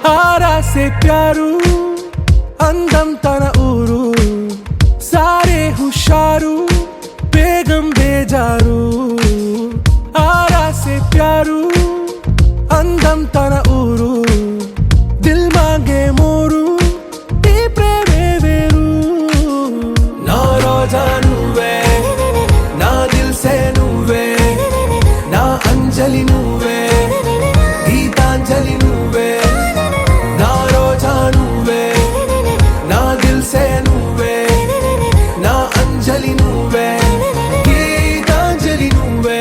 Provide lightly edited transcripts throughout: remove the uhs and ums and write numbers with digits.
आरा से प्यारू అందం తన ఊరు సారే హుషారు బేగం బేజారు ఆరా సే ప్యారు అందం తన ఊరు దిల్ మాంగే మోరు ఈ ప్రేమే వేరు నా రోజా నువ్వే నా దిల్ సే నువ్వే నా అంజలి నువ్వే గీతాంజలి నువ్వే నా రోజా నువ్వే నా దిల్ సే నువ్వే నా అంజలి నువ్వే గీతాంజలి నువ్వే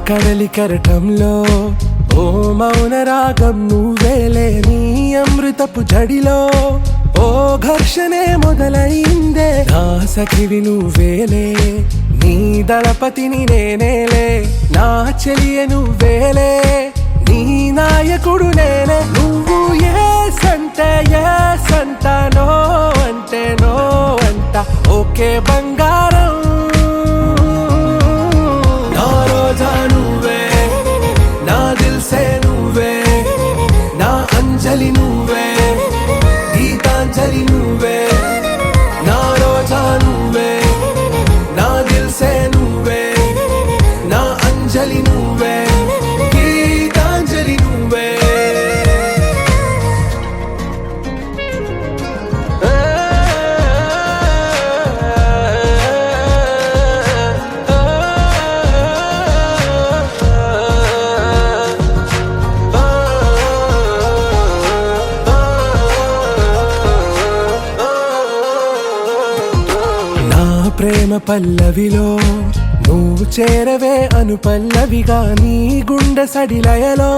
కడలి కరటంలో ఓ మౌన రాగం నువ్వేలే నీ అమృతపు జడిలో ఓ ఘర్షణే మొదలైందే నా సఖివి నువ్వేలే నీ దళపతిని నేనేలే నా చెలియ నువ్వేలే నీ నాయకుడు నేనే నువ్వు ఏ సంట నో అంటే నో అంట ఓకే బంగారం నువ్వే నా దిల్ సే నువ్వే నా అంజలి నువ్వే గీతాంజలి నువ్వే నా రోజా నువ్వే నా దిల్ సే నువ్వే నా అంజలి నువ్వే గీతాంజలి నువ్వే ప్రేమ పల్లవిలో నువ్వు చేరవే అను పల్లవిగా నీ గుండె సడిలయలో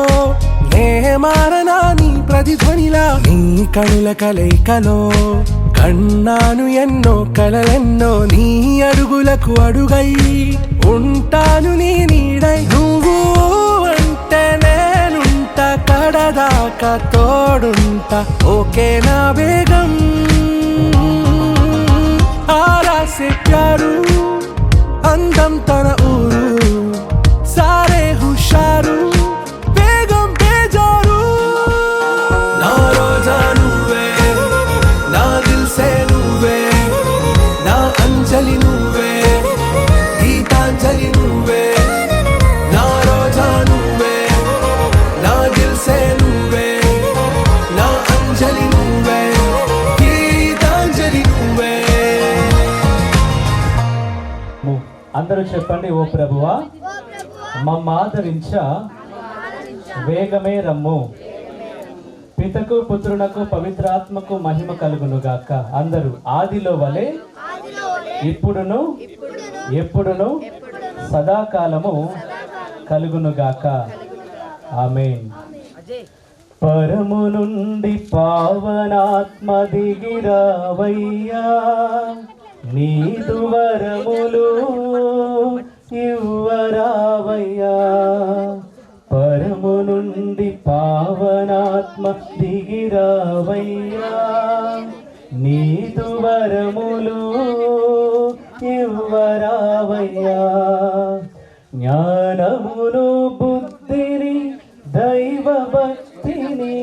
నే మారనా నీ ప్రతిధ్వనిలా నీ కనుల కలయికలో కన్నాను ఎన్నో కలలెన్నో నీ అడుగులకు అడుగై ఉంటాను నీ నీడై నువ్వు అంటే నేనుంట కడదాకా తోడుంట ఓకే నా బేగం आरा से प्यारू అందం తన ఊరు సారే హుషారు బేగం బేజారు నా రోజా నువ్వే నా దిల్ సే నువ్వే నా అంజలి నువ్వే గీతాంజలి నువ్వే నా రోజా నువ్వే నా దిల్ సే నువ్వే నా అంజలి నువ్వే గీతాంజలి నువ్వే అందరూ చెప్పండి ఓ ప్రభువా మమ్మ ఆదరించ వేగమే రమ్ము పితకు పుత్రునకు పవిత్రాత్మకు మహిమ కలుగును గాక అందరూ ఆదిలో వలె ఇప్పుడును ఎప్పుడును సదాకాలము కలుగును గాక ఆమేన్ పరము నుండి పావనాత్మ దిగిరావయ్యా నీదు వరములు ఇవ్వరావయ్యా పరము నుండి పావనాత్మ దిగిరావయ్యా నీదు వరములు ఇవ్వరావయ్యా జ్ఞానమును బుద్ధిని దైవ భక్తిని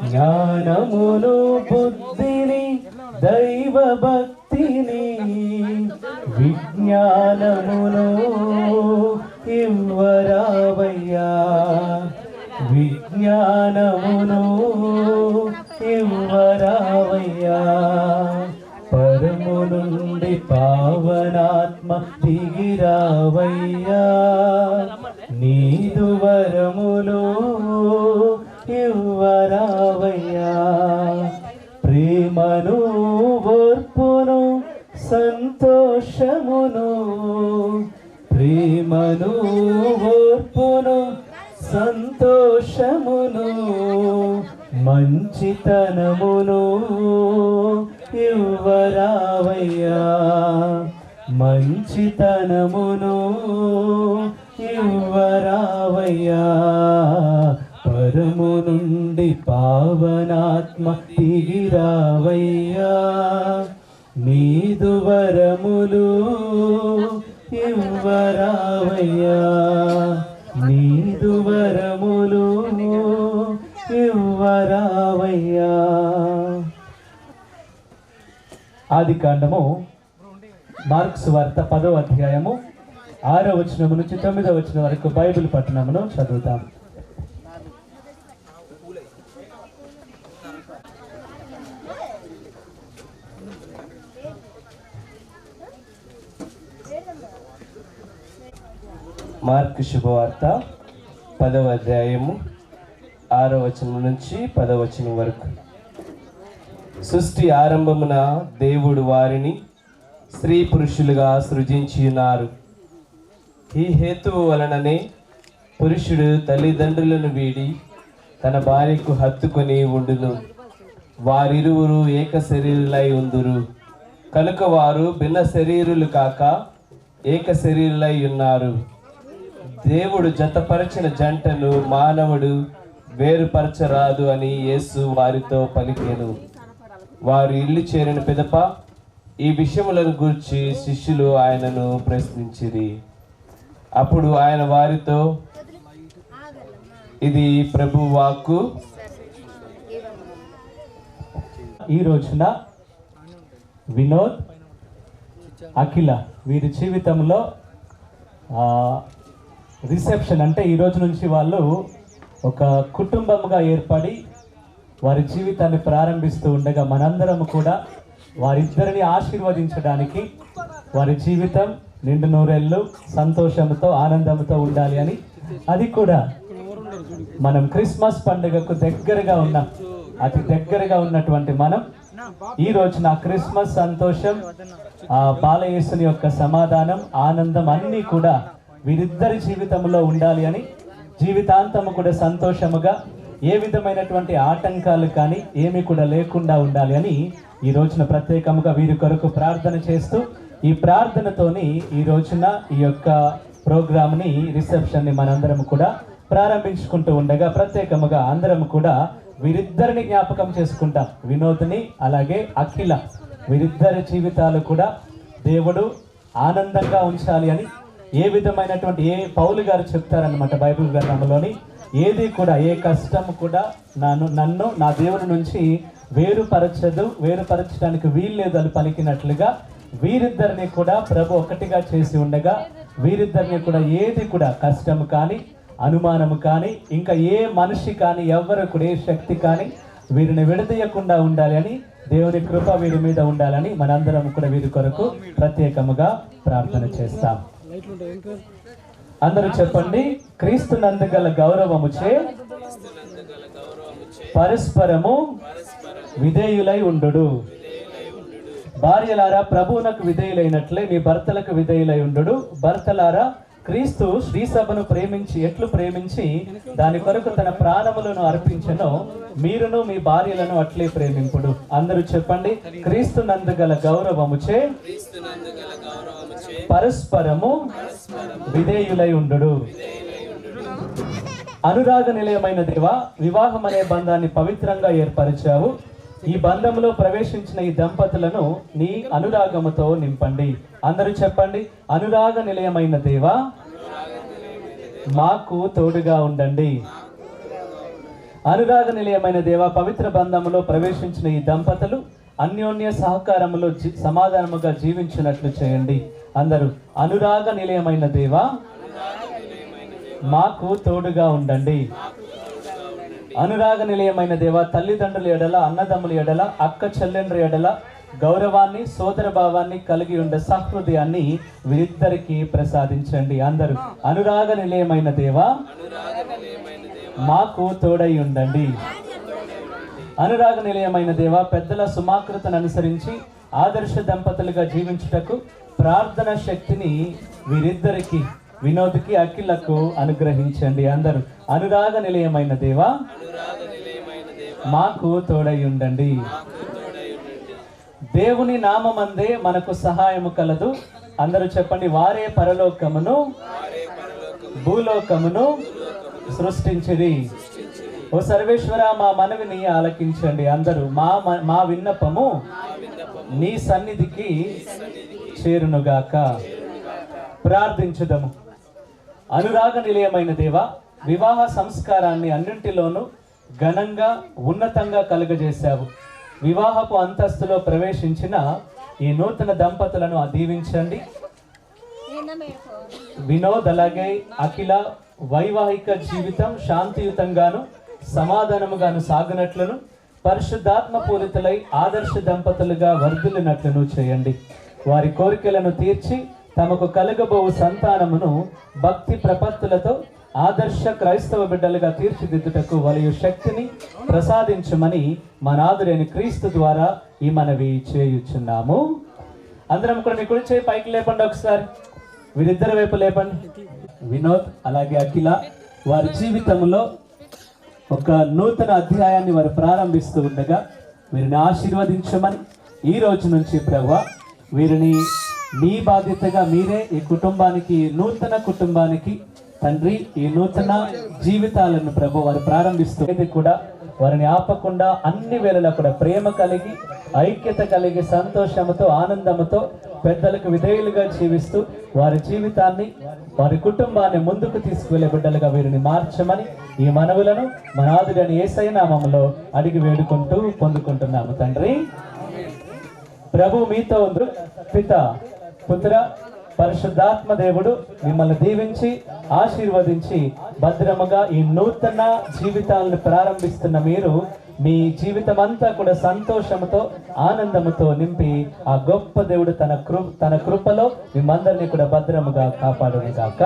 జ్ఞానమును బుద్ధిని దైవ భక్తిని విజ్ఞానమును ఇవ్వరావయ్యా విజ్ఞానమును ఇవ్వరావయ్యా పరము నుండి పావనాత్మ దిగిరావయ్యా నీదు వరములు ఇవ్వరావయ్యా ప్రేమను ఓర్పును సంతోషమును ప్రేమను ఓర్పును సంతోషమును మంచితనమును ఇవ్వరావయ్యా, మంచితనమును ఇవ్వరావయ్యా, పరము నుండి పావనాత్మ దిగిరావయ్యా, నీదు వరములు ఇవ్వరావయ్యా, నీదు వరములు ఇవ్వరావయ్యా. ఆది కాండము మార్క్స్ వార్త 10వ అధ్యాయము 6వ వచనము నుంచి 9వ వచనం వరకు బైబిల్ పట్టణమును చదువుతాం. మార్కు శుభవార్త 10వ అధ్యాయము 6వ వచనం నుంచి 10వ వచనం వరకు. సృష్టి ఆరంభమున దేవుడు వారిని స్త్రీ పురుషులుగా సృజించి ఉన్నారు. ఈ హేతువు వలననే పురుషుడు తల్లిదండ్రులను వీడి తన భార్యకు హత్తుకొని ఉండును, వారిరువురు ఏక శరీరులై ఉందురు. కనుక వారు భిన్న శరీరులు కాక ఏక శరీరులై ఉన్నారు. దేవుడు జతపరచిన జంటను మానవుడు వేరుపరచరాదు అని యేసు వారితో పలికెను. వారు ఇల్లు చేరిన పిదప ఈ విషయములను గూర్చి శిష్యులు ఆయనను ప్రశ్నించిరి. అప్పుడు ఆయన వారితో, ఇది ప్రభు వాక్కు. ఈ రోజున వినోద్, అఖిల వీరి జీవితంలో రిసెప్షన్ అంటే ఈ రోజు నుంచి వాళ్ళు ఒక కుటుంబంగా ఏర్పడి వారి జీవితాన్ని ప్రారంభిస్తూ ఉండగా మనందరం కూడా వారిద్దరిని ఆశీర్వదించడానికి వారి జీవితం నిండు నూరేళ్ళు సంతోషంతో ఆనందంతో ఉండాలి అని, అది కూడా మనం క్రిస్మస్ పండుగకు దగ్గరగా ఉన్న అతి దగ్గరగా ఉన్నటువంటి మనం ఈ రోజున క్రిస్మస్ సంతోషం, ఆ బాలయేసుని యొక్క సమాధానం, ఆనందం అన్నీ కూడా వీరిద్దరి జీవితంలో ఉండాలి అని, జీవితాంతము కూడా సంతోషముగా ఏ విధమైనటువంటి ఆటంకాలు కానీ ఏమి కూడా లేకుండా ఉండాలి అని ఈ రోజున ప్రత్యేకముగా వీరి కొరకు ప్రార్థన చేస్తూ, ఈ ప్రార్థనతోని ఈ రోజున ఈ యొక్క ప్రోగ్రామ్ని రిసెప్షన్ని మనందరం కూడా ప్రారంభించుకుంటూ ఉండగా ప్రత్యేకముగా అందరం కూడా వీరిద్దరిని జ్ఞాపకం చేసుకుంటాం. వినోద్ని అలాగే అఖిల వీరిద్దరి జీవితాలు కూడా దేవుడు ఆనందంగా ఉంచాలి అని ఏ విధమైనటువంటి పౌలు గారు చెప్తారనమాట బైబిల్ గ్రంథంలోని, ఏది కూడా ఏ కష్టం కూడా నన్ను నా దేవుని నుంచి వేరుపరచడానికి వీల్లేదు అని పలికినట్లుగా వీరిద్దరిని కూడా ప్రభు ఒకటిగా చేసి ఉండగా వీరిద్దరిని కూడా ఏది కూడా కష్టం కానీ అనుమానము కానీ ఇంకా ఏ మనిషి కానీ ఎవ్వరు కూడా ఏ శక్తి కానీ వీరిని విడదీయకుండా ఉండాలి అని, దేవుని కృప వీరి మీద ఉండాలని మనందరం కూడా వీరి కొరకు ప్రత్యేకముగా ప్రార్థన చేస్తాం. అందరూ చెప్పండి. క్రీస్తునందు గల గౌరవముచే పరస్పరము విధేయులై ఉండుడు. భార్యలారా ప్రభువునకు విధేయులైనట్లే మీ భర్తలకు విధేయులై ఉండుడు. భర్తలారా క్రీస్తు శ్రీ సభను ప్రేమించి ఎట్లు ప్రేమించి దాని కొరకు తన ప్రాణములను అర్పించెనో మీరును మీ భార్యలను అట్లే ప్రేమింపుడు. అందరూ చెప్పండి. క్రీస్తునందు గల గౌరవముచే పరస్పరము విధేయులై ఉండుడు. అనురాగ నిలయమైన దేవా, వివాహం అనే బంధాన్ని పవిత్రంగా ఏర్పరిచావు. ఈ బంధంలో ప్రవేశించిన ఈ దంపతులను నీ అనురాగముతో నింపండి. అందరూ చెప్పండి. అనురాగ నిలయమైన దేవా, మాకు తోడుగా ఉండండి. అనురాగ నిలయమైన దేవా, పవిత్ర బంధములో ప్రవేశించిన ఈ దంపతులు అన్యోన్య సహకారములో సమాధానముగా జీవించినట్లు చేయండి. అందరూ అనురాగ నిలయమైన దేవా, మాకు తోడుగా ఉండండి. అనురాగ నిలయమైన దేవ, తల్లిదండ్రుల ఎడల, అన్నదమ్ముల ఎడల, అక్క చెల్లెండ్ర ఎడల గౌరవాన్ని, సోదర భావాన్ని కలిగి ఉండే సహృదయాన్ని వీరిద్దరికి ప్రసాదించండి. అందరూ అనురాగ నిలయమైన దేవ, మాకు తోడై ఉండండి. అనురాగ నిలయమైన దేవ, పెద్దల సుమాకృతను అనుసరించి ఆదర్శ దంపతులుగా జీవించుటకు ప్రార్థన శక్తిని వీరిద్దరికి వినోద్కి అఖిలకు అనుగ్రహించండి. అందరూ అనురాగ నిలయమైన దేవా మాకు తోడై ఉండండి. దేవుని నామమందే మనకు సహాయము కలదు. అందరూ చెప్పండి, వారే పరలోకమును భూలోకమును సృష్టించిరి. ఓ సర్వేశ్వర, మా మనవిని ఆలకించండి. అందరూ మా విన్నపము నీ సన్నిధికి చేరునుగాక. ప్రార్థించుదము. అనురాగ నిలయమైన దేవ, వివాహ సంస్కారాన్ని అన్నింటిలోనూ ఘనంగా ఉన్నతంగా కలుగజేశావు. వివాహపు అంతస్తులో ప్రవేశించిన ఈ నూతన దంపతులను దీవించండి. వినోద్ అలాగే అఖిల వైవాహిక జీవితం శాంతియుతంగాను సమాధానముగాను సాగునట్లును, పరిశుద్ధాత్మ పూరితులై ఆదర్శ దంపతులుగా వర్ధిల్లినట్లును చేయండి. వారి కోరికలను తీర్చి తమకు కలుగబోవు సంతానమును భక్తి ప్రపత్తులతో ఆదర్శ క్రైస్తవ బిడ్డలుగా తీర్చిదిద్దుటకు వలయు శక్తిని ప్రసాదించమని మా నాథుడైన క్రీస్తు ద్వారా ఈ మనవి చేయుచున్నాము. అందరం కూడా మీ కుడి చేయి పైకి లేపండి. ఒకసారి వీరిద్దరి వైపు లేపండి. వినోద్ అలాగే అఖిల వారి జీవితంలో ఒక నూతన అధ్యాయాన్ని వారు ప్రారంభిస్తూ ఉండగా వీరిని ఆశీర్వదించమని ఈ రోజు నుంచి ప్రభువా వీరిని మీ బాధ్యతగా మీరే ఈ కుటుంబానికి, నూతన కుటుంబానికి తండ్రి, ఈ నూతన జీవితాలను ప్రభు వారు ప్రారంభిస్తూ కూడా వారిని ఆపకుండా అన్ని వేళలా కూడా ప్రేమ కలిగి, ఐక్యత కలిగి, సంతోషముతో, ఆనందముతో పెద్దలకు విధేయులుగా జీవిస్తూ వారి జీవితాన్ని, వారి కుటుంబాన్ని ముందుకు తీసుకువెళ్ళే బిడ్డలుగా వీరిని మార్చమని ఈ మనవులను మన ఆదుడని యేసయ్య నామములో అడిగి వేడుకుంటూ పొందుకుంటున్నాము తండ్రి. ప్రభు మీతో ఉండు. పిత, పుత్ర, పరిశుద్ధాత్మ దేవుడు మిమ్మల్ని దీవించి ఆశీర్వదించి భద్రముగా ఈ నూతన జీవితాలను ప్రారంభిస్తున్న మీరు మీ జీవితం అంతా కూడా సంతోషముతో, ఆనందముతో నింపి ఆ గొప్ప దేవుడు తన కృపలో మిమ్మందరినీ కూడా భద్రముగా కాపాడును గాక.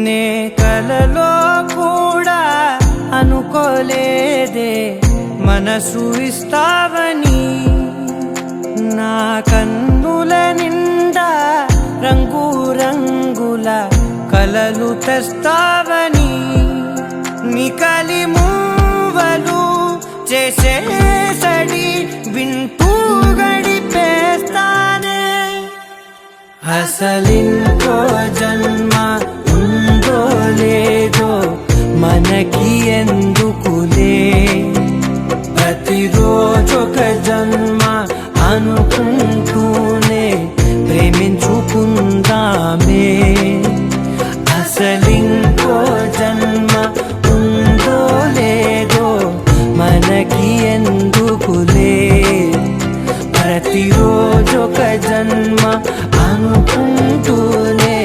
నే కలలో కూడా అనుకోలేదే మనసు ఇస్తావని, నా కన్నుల నిండా రంగు రంగుల కలలు తెస్తావని, మికలి మూవలు చేసేసడి వింటూ గడిపేస్తానే. అసలింకో జన్మ ఉందో లేదో మనకి ఎందుకులే, ప్రతిరోజొక జన్మ అనుకుంటూనే ప్రేమించుకుందామే. అసలింకో జన్మ ఉందో లేదో మనకి ఎందుకులే, ప్రతిరోజొక జన్మ అనుకుంటూనే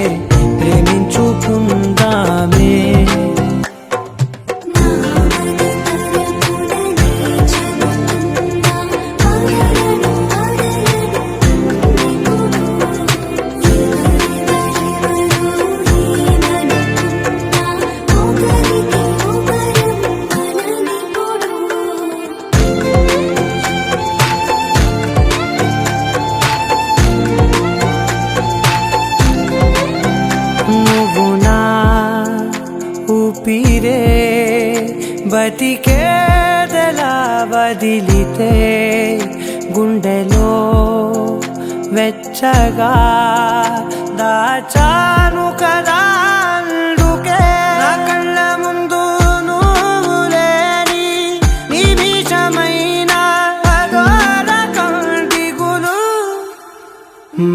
ప్రేమించుకుందామే. ఊపిరే బతికేదలా వదిలితే గుండెలో వెచ్చగా దాచాను కదా, అందుకే నా కళ్ళ ముందు నువ్వు లేని నిమిషమైన అఘోర కంటిగులు,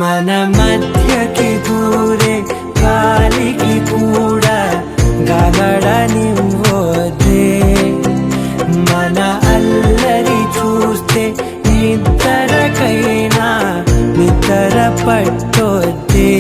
మన మధ్యకి దూరే గాలికి కూడా గగడనివ్వొద్దే, మన అల్లరి చూస్తే నిద్రకైనా నిద్ర పట్టొద్దే.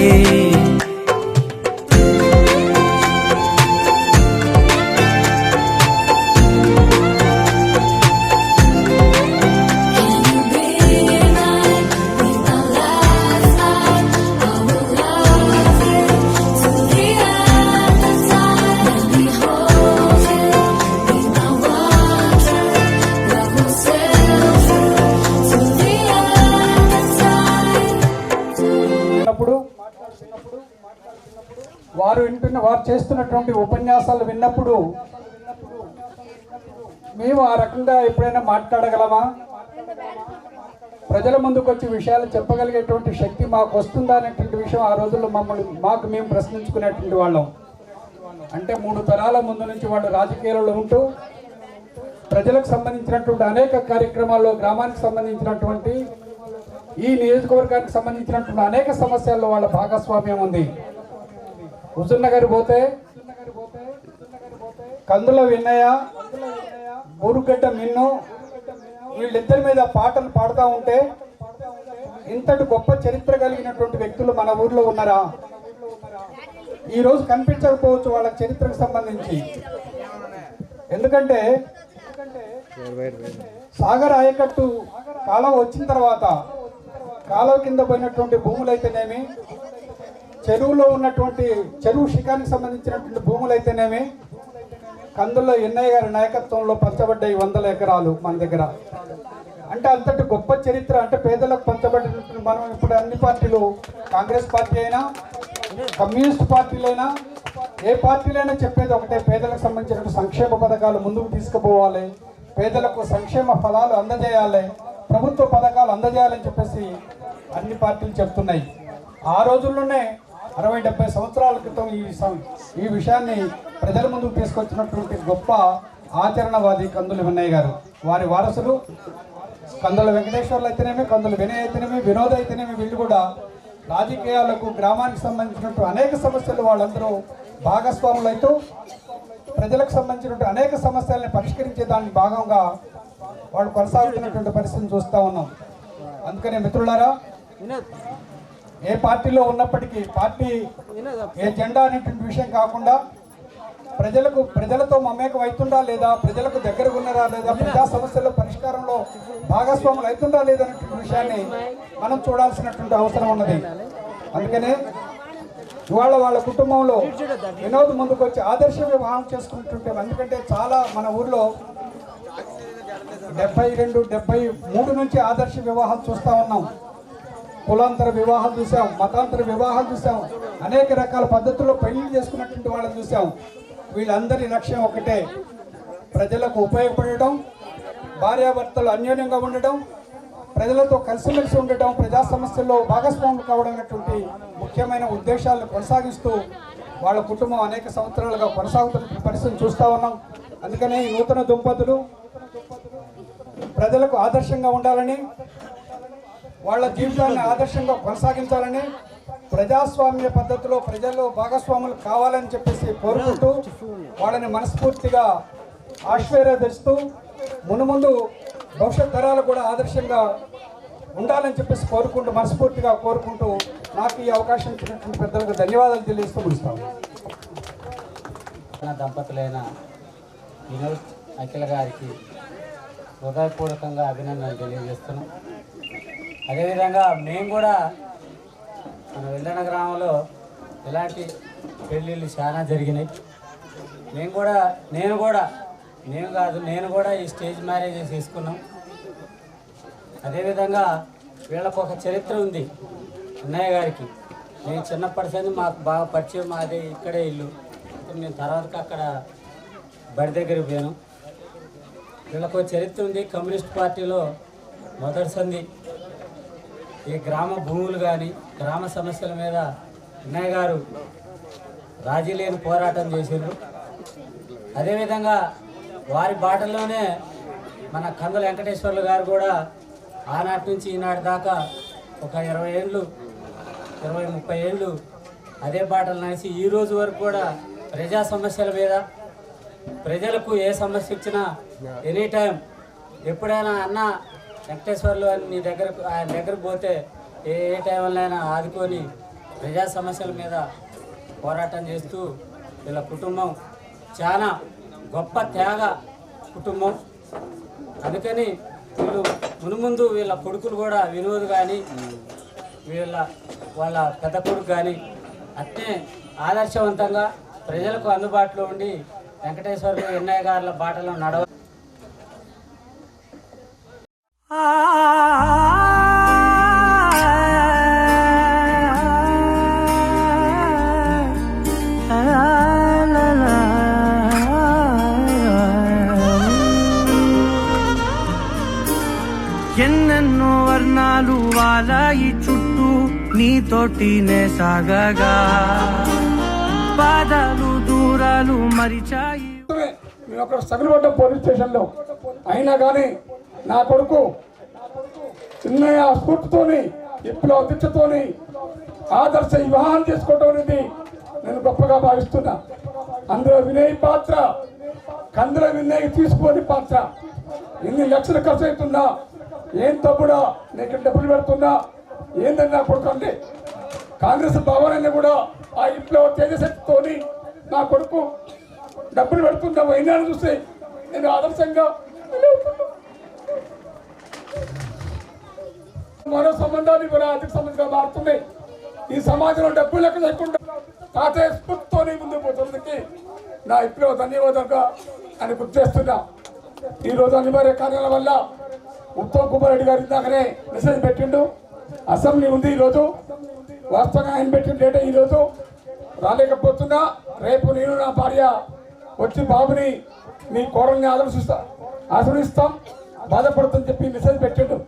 చేస్తున్నటువంటి ఉపన్యాసాలు విన్నప్పుడు మేము ఆ రకంగా ఎప్పుడైనా మాట్లాడగలమా? ప్రజల ముందుకు వచ్చి విషయాలు చెప్పగలిగేటువంటి శక్తి మాకు వస్తుందా అనేటువంటి విషయం ఆ రోజుల్లో మాకు మేము ప్రశ్నించుకునేటువంటి వాళ్ళం. అంటే 3 తరాల ముందు నుంచి వాళ్ళు రాజకీయాలలో ఉంటూ ప్రజలకు సంబంధించినటువంటి అనేక కార్యక్రమాల్లో, గ్రామానికి సంబంధించినటువంటి ఈ నియోజకవర్గానికి సంబంధించినటువంటి అనేక సమస్యల్లో వాళ్ళ భాగస్వామ్యం ఉంది. హుజూర్నగర్ పోతే కందుల విన్నయ్య, ఊరుగడ్డ మిన్ను వీళ్ళిద్దరి మీద పాటలు పాడుతూ ఉంటే ఇంతటి గొప్ప చరిత్ర కలిగినటువంటి వ్యక్తులు మన ఊర్లో ఉన్నారా? ఈరోజు కనిపించకపోవచ్చు వాళ్ళ చరిత్రకు సంబంధించి. ఎందుకంటే సాగర్ ఆయకట్టు కాలువ వచ్చిన తర్వాత కాలువ కింద పోయినటువంటి భూములు అయితేనేమి, చెరువులో ఉన్నటువంటి చెరువు శిఖానికి సంబంధించినటువంటి భూములు అయితేనేమి కందుల్లో ఎన్నయ్య గారి నాయకత్వంలో పంచబడ్డాయి 100 ఎకరాలు మన దగ్గర. అంటే అంతటి గొప్ప చరిత్ర. అంటే పేదలకు పంచబడినటువంటి మనం ఇప్పుడు అన్ని పార్టీలు, కాంగ్రెస్ పార్టీ అయినా కమ్యూనిస్ట్ పార్టీలైనా ఏ పార్టీలైనా చెప్పేది ఒకటే, పేదలకు సంబంధించిన సంక్షేమ పథకాలు ముందుకు తీసుకుపోవాలి, పేదలకు సంక్షేమ ఫలాలు అందజేయాలి, ప్రభుత్వ పథకాలు అందజేయాలని చెప్పేసి అన్ని పార్టీలు చెప్తున్నాయి. ఆ రోజుల్లోనే 60-70 సంవత్సరాల క్రితం ఈ విషయాన్ని ప్రజల ముందుకు తీసుకొచ్చినటువంటి గొప్ప ఆచరణవాది కందుల వినయ్ గారు. వారి వారసులు కందుల వెంకటేశ్వర్లు అయితేనేమి, కందుల వినయ్ అయితేనేమి, వినోద్ అయితేనేమి, వీళ్ళు కూడా రాజకీయాలకు, గ్రామానికి సంబంధించినటువంటి అనేక సమస్యలు వాళ్ళందరూ భాగస్వాములు అవుతూ ప్రజలకు సంబంధించినటువంటి అనేక సమస్యలను పరిష్కరించే దానికి భాగంగా వాళ్ళు కొనసాగుతున్నటువంటి పరిస్థితిని చూస్తూ ఉన్నాం. అందుకనే మిత్రులారా, ఏ పార్టీలో ఉన్నప్పటికీ పార్టీ ఏ జెండా అనేటువంటి విషయం కాకుండా ప్రజలతో మమేకం అవుతుందా లేదా, ప్రజలకు దగ్గరగా ఉన్నారా లేదా, ప్రజా సమస్యల పరిష్కారంలో భాగస్వాములు అవుతుందా లేదా అనేటువంటి విషయాన్ని మనం చూడాల్సినటువంటి అవసరం ఉన్నది. అందుకనే ఇవాళ వాళ్ళ కుటుంబంలో వినోద్ ముందుకు వచ్చి ఆదర్శ వివాహం చేసుకుంటుంటే, ఎందుకంటే చాలా మన ఊర్లో 72, 73 నుంచి ఆదర్శ వివాహాలు చూస్తూ ఉన్నాం. కులాంతర వివాహాలు చూసాం, మతాంతర వివాహాలు చూసాం, అనేక రకాల పద్ధతుల్లో పెళ్లి చేసుకున్నటువంటి వాళ్ళని చూసాం. వీళ్ళందరి లక్ష్యం ఒకటే, ప్రజలకు ఉపయోగపడటం, భార్యాభర్తలు అన్యోన్యంగా ఉండటం, ప్రజలతో కలిసిమెలిసి ఉండటం, ప్రజా సమస్యల్లో భాగస్వాములు కావడం అనేటువంటి ముఖ్యమైన ఉద్దేశాలను కొనసాగిస్తూ వాళ్ళ కుటుంబం అనేక సంవత్సరాలుగా కొనసాగుతున్న పరిస్థితిని చూస్తూ ఉన్నాం. అందుకనే ఈ నూతన దంపతులు ప్రజలకు ఆదర్శంగా ఉండాలని, వాళ్ళ జీవితాన్ని ఆదర్శంగా కొనసాగించాలని, ప్రజాస్వామ్య పద్ధతిలో ప్రజల్లో భాగస్వాములు కావాలని చెప్పేసి కోరుకుంటూ వాళ్ళని మనస్ఫూర్తిగా ఆశీర్వదిస్తూ మునుముందు భవిష్యత్ తరాలు కూడా ఆదర్శంగా ఉండాలని చెప్పేసి మనస్ఫూర్తిగా కోరుకుంటూ నాకు ఈ అవకాశం ఇచ్చినటువంటి పెద్దలకు ధన్యవాదాలు తెలియజేస్తూ ముగిస్తాను. దంపతులైన వినోద్, అఖిల గారికి హృదయపూర్వకంగా అభినందనలు తెలియజేస్తున్నాం. అదేవిధంగా మేము కూడా మన వెల్లన గ్రామంలో ఇలాంటి పెళ్ళిళ్ళు చాలా జరిగినాయి. నేను కూడా ఈ స్టేజ్ మ్యారేజెస్ చేసుకున్నాం. అదేవిధంగా వీళ్ళకు ఒక చరిత్ర ఉంది. అన్నయ్య గారికి నేను చిన్నప్పటి నుంచి మాకు బాగా పరిచయం, మాది ఇక్కడే ఇల్లు. నేను తర్వాత అక్కడ బడి దగ్గరికి పోయాను. వీళ్ళకు చరిత్ర ఉంది. కమ్యూనిస్ట్ పార్టీలో మొదటి సంధి ఈ గ్రామ భూములు కానీ గ్రామ సమస్యల మీద అన్నయ్య గారు రాజీ లేని పోరాటం చేశారు. అదేవిధంగా వారి బాటలోనే మన కందుల వెంకటేశ్వర్లు గారు కూడా ఆనాటి నుంచి ఈనాటి దాకా ఒక 20 ఏళ్ళు 20-30 ఏళ్ళు అదే బాటలు నడిచి ఈ రోజు వరకు కూడా ప్రజా సమస్యల మీద ప్రజలకు ఏ సమస్య ఇచ్చినా ఎనీ టైం ఎప్పుడైనా అన్న వెంకటేశ్వర్లు అని ఆయన దగ్గరకు పోతే ఏ టైంలోనైనా ఆదుకొని ప్రజా సమస్యల మీద పోరాటం చేస్తూ వీళ్ళ కుటుంబం చాలా గొప్ప త్యాగ కుటుంబం. అందుకని వీళ్ళు మునుముందు వీళ్ళ కొడుకులు కూడా వినోద్ కానీ వాళ్ళ పెద్ద కొడుకు కానీ అట్నే ఆదర్శవంతంగా ప్రజలకు అందుబాటులో ఉండి వెంకటేశ్వర్లు ఎన్నయ్య గారుల బాటలో నడవ ah క్షణాలు వాలాయి చుట్టూ నీతోటినే సాగగా పాదాలు దూరాలు మరిచాయి. మేము అక్కడ సగులుపడ్డం పోలీస్ స్టేషన్లో అయినా కానీ నా కొడుకు చిన్నయ్య స్ఫూర్తితోని విప్లవ దీక్షతోని ఆదర్శ వివాహం చేసుకోవడం అనేది నేను గొప్పగా భావిస్తున్నా. అందులో వినయ్ పాత్ర, కందుల వినయ్ తీసుకొని పాత్ర. ఎన్ని లక్షలు ఖర్చు అవుతున్నా, ఏం తప్పుడా నీకు డబ్బులు పెడుతున్నా ఏందని నా కొడుకు అంటే కాంగ్రెస్ భవనాన్ని కూడా ఆ విప్లవ తేజశక్తితోని నా కొడుకు డబ్బులు పెడుతున్నా వైనాన్ని చూస్తే నేను ఆదర్శంగా మరో సంబంధాలు కూడా ఆర్థిక సంబంధంగా మారుతున్నాయి. ఈ సమాజంలో డబ్బులు లెక్క లేకుండా తాతయ్య స్ఫూర్తితోనే ముందుకు పోతున్నందుకు నా విప్లవ ధన్యవాదాలుగా అని గుర్తు చేస్తున్నా. ఈరోజు అనివార్య కారణాల వల్ల ఉత్తమ్ కుమార్ రెడ్డి గారు ఇందాకనే మెసేజ్ పెట్టిండు. అసెంబ్లీ ఉంది ఈరోజు, వాస్తవంగా ఆయన పెట్టిన డేటా ఈరోజు రాలేకపోతున్నా. రేపు నేను నా భార్య వచ్చి బాబుని మీ కోడల్ని ఆశ్రయిస్తాం, బాధపడుతుందని చెప్పి మెసేజ్ పెట్టిండు.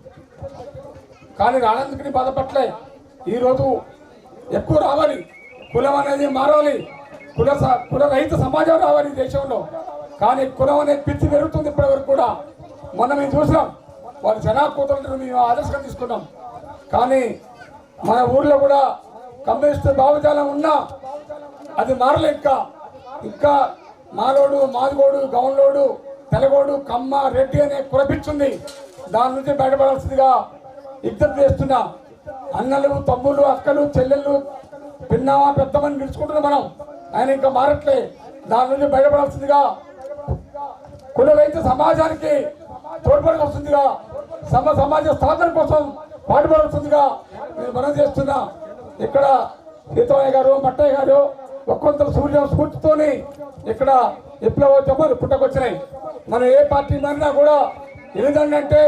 కానీ రానందుకని బాధపడలే. ఈరోజు ఎక్కువ రావాలి, కులం అనేది మారాలి, కుల రహిత సమాజం రావాలి దేశంలో. కానీ కులం అనేది పిచ్చి పెరుగుతుంది ఇప్పటి వరకు కూడా. మొన్న మేము చూసినాం, వాళ్ళు జనాభా కూతురు మేము ఆదర్శంగా తీసుకున్నాం. కానీ మన ఊర్లో కూడా కమ్యూనిస్ట్ భావజాలం ఉన్నా అది మారలే. ఇంకా మాలోడు, మాదిగోడు, గౌన్లోడు, తెలగోడు, కమ్మ, రెడ్డి అనే కులపిచ్చుంది. దాని నుంచి బయటపడాల్సిందిగా విజ్ఞప్తి చేస్తున్నా. అన్నలు, తమ్ముళ్ళు, అక్కలు, చెల్లెళ్ళు, పిన్నవా, పెద్దమని పిలుచుకుంటున్నాం మనం. ఆయన ఇంకా మారట్లే. దాని నుంచి బయటపడాల్సిందిగా, కులరైత సమాజానికి తోడ్పడాల్సిందిగా, సమాజ స్థాపన కోసం పాటుపడాల్సిందిగా నేను మనం చేస్తున్నా. ఇక్కడ సీతమయ్య గారు, మట్టయ్య గారు ఒక్కొంత సూర్య స్ఫూర్తితోని ఇక్కడ విప్లవ జమ్మలు పుట్టకొచ్చినాయి. మనం ఏ పార్టీ మారినా కూడా ఎందుకంటే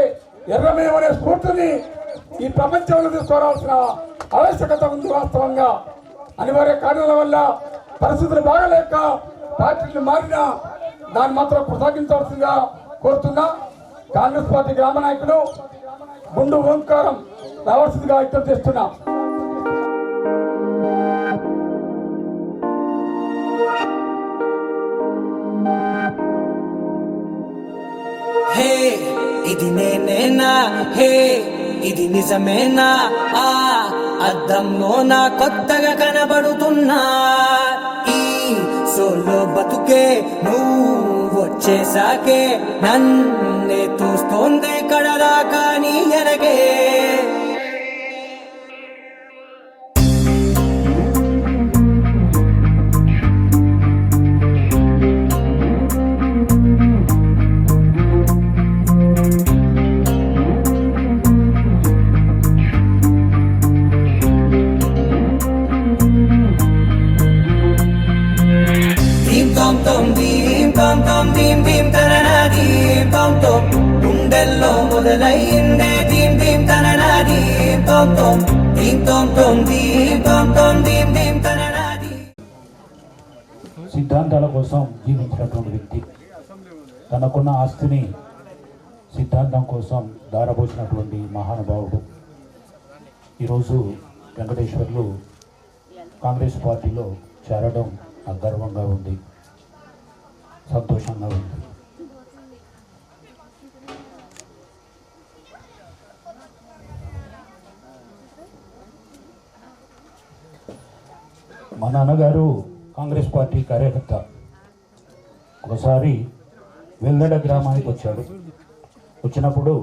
ఎర్రమేమనే స్ఫూర్తిని ఈ ప్రపంచంలో తీసుకోవాల్సిన ఆవశ్యకత ఉంది. వాస్తవంగా అనివార్య కారణాల వల్ల పరిస్థితులు బాగలేక పార్టీలు మారినా దాన్ని మాత్రం కొనసాగించవలసిందిగా కోరుతున్నా. కాంగ్రెస్ పార్టీ గ్రామ నాయకులు గుండు ఓంకారం రావాల్సిందిగా విజ్ఞప్తి చేస్తున్నా. హే ఇది నేనేనా, హే ఇది నిజమేనా, ఆ అద్దంలో నా కొత్తగా కనబడుతున్నా. ఈ సోలో బతుకే నువ్వు వచ్చేసాకే నన్నే చూస్తోంది కడరా కానీ ఎనగే. గుండెల్లో మొదలైందే దీం దీం తననాది తోం తోం దీం తోం తోం దీం తోం తోం దీం దీం తననాది. సిద్ధాంతాల కోసం జీవించినటువంటి వ్యక్తి, తనకున్న ఆస్తిని సిద్ధాంతం కోసం దారపోసినటువంటి మహానుభావుడు. ఈరోజు వెంకటేశ్వర్లు కాంగ్రెస్ పార్టీలో చేరడం నాకు గర్వంగా ఉంది, సంతోషంగా ఉంది. మా నాన్నగారు కాంగ్రెస్ పార్టీ కార్యకర్త. ఒకసారి వెల్దడ గ్రామానికి వచ్చాడు. వచ్చినప్పుడు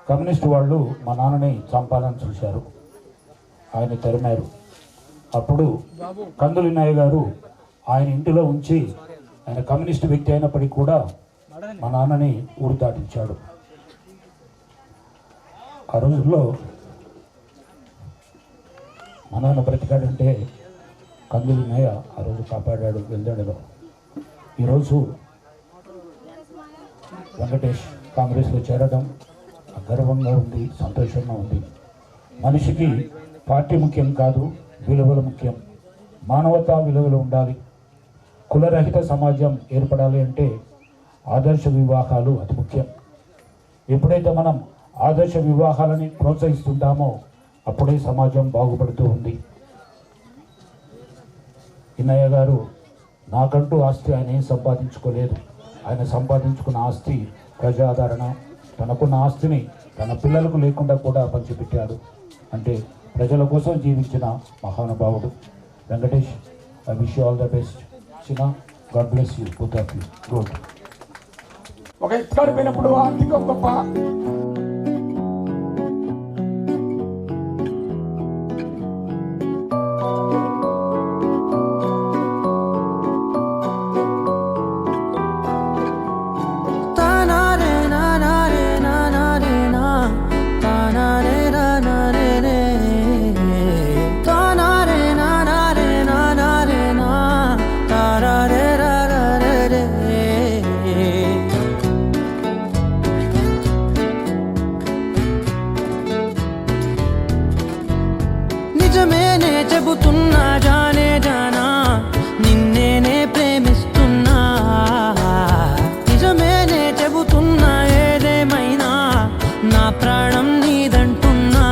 కమ్యూనిస్టు వాళ్ళు మా నాన్నని చంపాలని చూశారు, ఆయన తరిమారు. అప్పుడు కందులినాయ గారు ఆయన ఇంటిలో ఉంచి, ఆయన కమ్యూనిస్టు వ్యక్తి అయినప్పటికీ కూడా మా నాన్నని ఊరు దాటించాడు. ఆ రోజుల్లో మా నాన్న బ్రతికాడంటే కందులినాయ ఆ రోజు కాపాడాడు వెల్దడలో. ఈరోజు వెంకటేష్ కాంగ్రెస్లో చేరడం గర్వంగా ఉంది, సంతోషంగా ఉంది. మనిషికి పార్టీ ముఖ్యం కాదు, విలువలు ముఖ్యం. మానవతా విలువలు ఉండాలి. కులరహిత సమాజం ఏర్పడాలి అంటే ఆదర్శ వివాహాలు అతి ముఖ్యం. ఎప్పుడైతే మనం ఆదర్శ వివాహాలని ప్రోత్సహిస్తుంటామో అప్పుడే సమాజం బాగుపడుతూ ఉంది. ఇన్నయ్య గారు నాకంటూ ఆస్తి ఆయన ఏం సంపాదించుకోలేదు. ఆయన సంపాదించుకున్న ఆస్తి ప్రజాదరణ. తనకున్న ఆస్తిని తన పిల్లలకు లేకుండా కూడా పంచిపెట్టాడు. అంటే ప్రజల కోసం జీవించిన మహానుభావుడు. Venkatesh, I wish you all the best. చిన్న, God bless you, both of you. Good. ఒక ఎత్తుకాడు పోయినప్పుడు ఆర్థిక గొప్ప నిజమేనే చెబుతున్నా జానే జానా నిన్నేనే ప్రేమిస్తున్నా. నిజమేనే చెబుతున్నా ఏదేమైనా నా ప్రాణం నీదంటున్నా.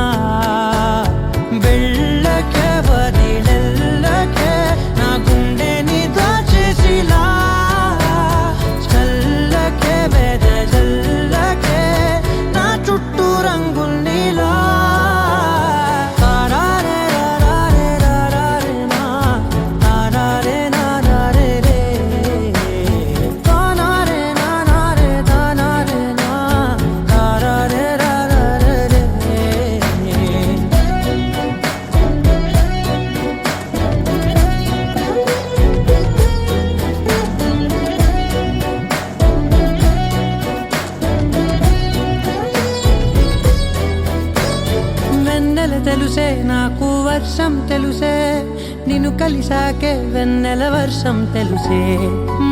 వెళ్ళకే వదిలెల్లకే నా గుండెని దాచేసిలా. చల్లకే వెదజల్లకే నా చుట్టూ రంగుల్నిలా. తెలుసే నాకు వర్షం తెలుసే, నిన్ను కలిసాకే వెన్నెల వర్షం తెలుసే.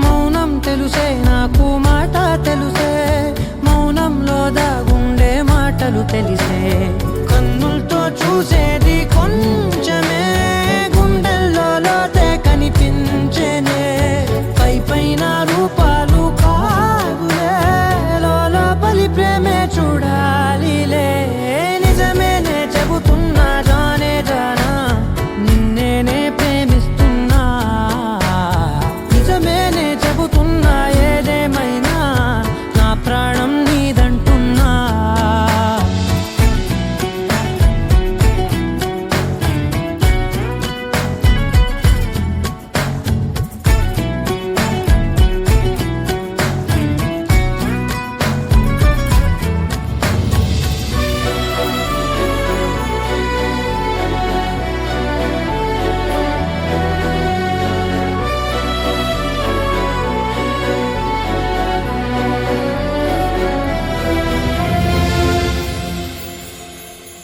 మౌనం తెలుసే నాకు మాట తెలుసే, మౌనంలో దాగుండే మాటలు తెలిసే. కన్నులతో చూసేది కొంచెమే, గుండెల్లో లోతే కనిపించేనే. పై పైన రూపాలు కాదులే, లోపలి ప్రేమే చూడాలిలే. నిజమేనే చెబుతున్నా జానే జానా నిన్నేనే ప్రేమిస్తున్నా. నిజమేనే చెబుతున్నా ఏదేమైనా నా ప్రాణం నీదంటున్నా.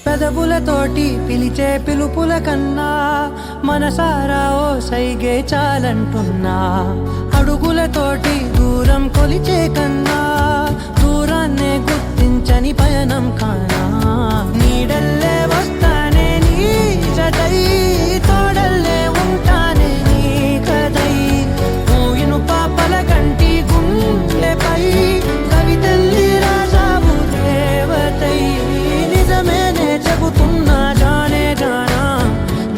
పెదవులతోటి పిలిచే పిలుపుల కన్నా మనసారా ఓ సైగే చాలంటున్నా. అడుగులతోటి దూరం కొలిచే కన్నా దూరాన్నే గుర్తించని పయనం కానా. నీడల్లే వస్తానే నీ జతై, తోడల్లే ఉంటానే నీ కదై. మోయిను పాపల కంటి గుండెపై కవితల్లి రాజావు దేవతై. నిజమేనే చెబుతున్నా జానే జానా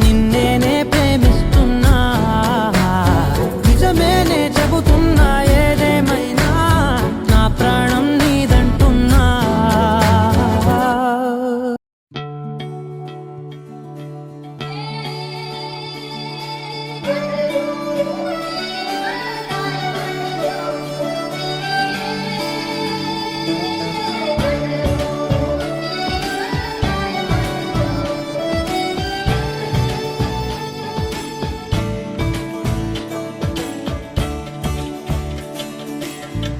నిన్నేనే ప్రేమిస్తున్నా. నిజమేనే చెబుతున్నా ఏదేమైనా నా ప్రాణం నీదంటున్నా.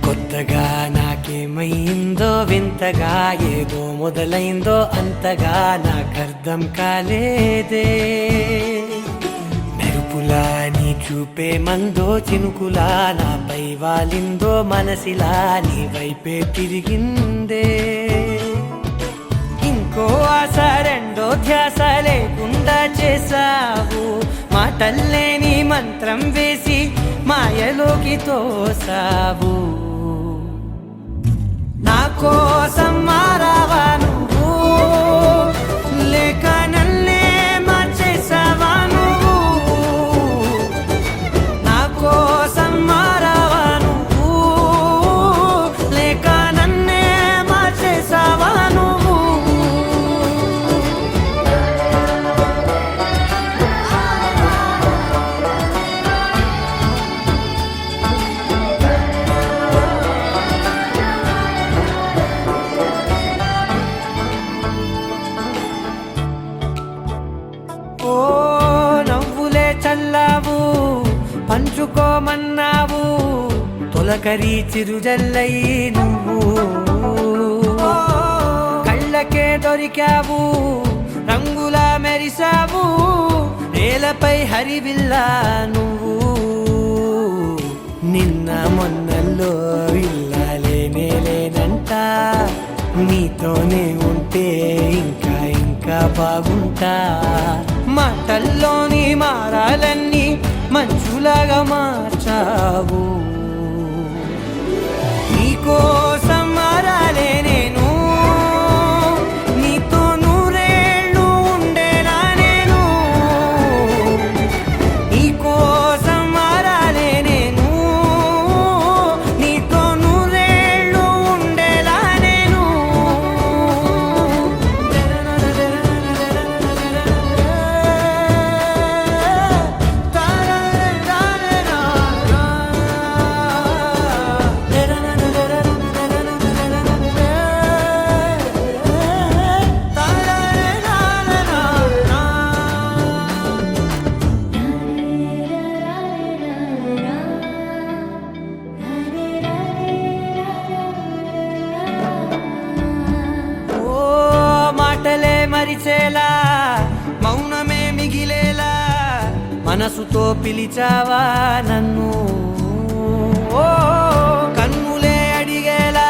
కొత్తగా నాకేమైందో వింతగా, ఏదో మొదలైందో అంతగా నాకర్థం కాలేదే. మెరుపులా నీ చూపే మందో, చినుకులా నాపై వాలిందో, మనసిలా నీ వైపే తిరిగిందే. ఇంకో ఆశ రెండో ధ్యాస లేకుండా చేసావు, మాటల్లే నీ మంత్రం వేసి మాయలోకి తోసావు. నా కోసం మారావా తొలకరి చిరుజల్లై నువ్వు కళ్ళకే దొరికావు రంగులా మెరిసావు నేలపై హరివిల్లా నువ్వు నిన్న మొన్నల్లో ఇల్లాలేనే లేనంట నీతోనే ఉంటే ఇంకా ఇంకా బాగుంటా మాటల్లోని మారాలన్నీ మంచులాగా మార్చావు నీకోసం మారాలే నేను నీతో నూరేళ్ళు ఉండేలా నేను నీకోసం మారాలే నేను నీతో నూరేళ్ళు ఉండేలా నేను మాటలే మరిచేలా మౌనమే మిగిలేలా మనసుతో పిలిచావా నన్ను ఓ కన్నులే అడిగేలా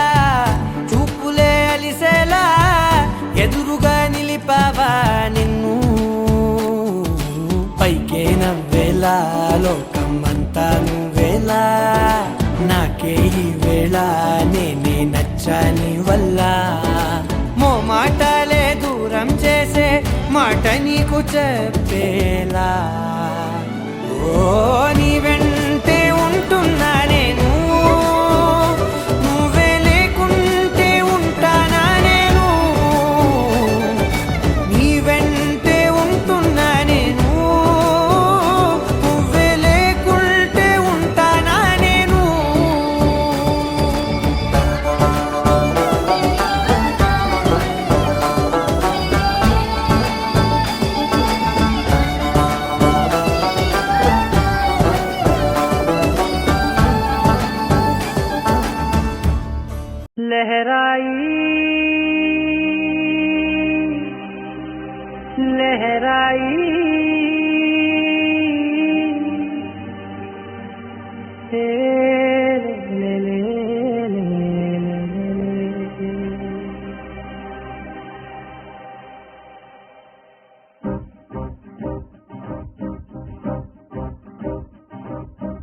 చూపులే అలిసేలా ఎదురుగా నిలిపావా నిన్ను పైకే నవ్వేలా లోకమంతా నువ్వేలా నాకే ఈ వేళ నేనే నచ్చాని వల్ల మాటలే దూరం చేసే మాట నీకు చెప్పేలా ఓ నీ వెంటే ఉంటున్నా నేను నువ్వే లేకుంటే ఉంటానా నేను నీ వెంటే ఉంటున్నా నేను నువ్వే లేకుంటే ఉంటానా నేను लहराई लहराई ले ले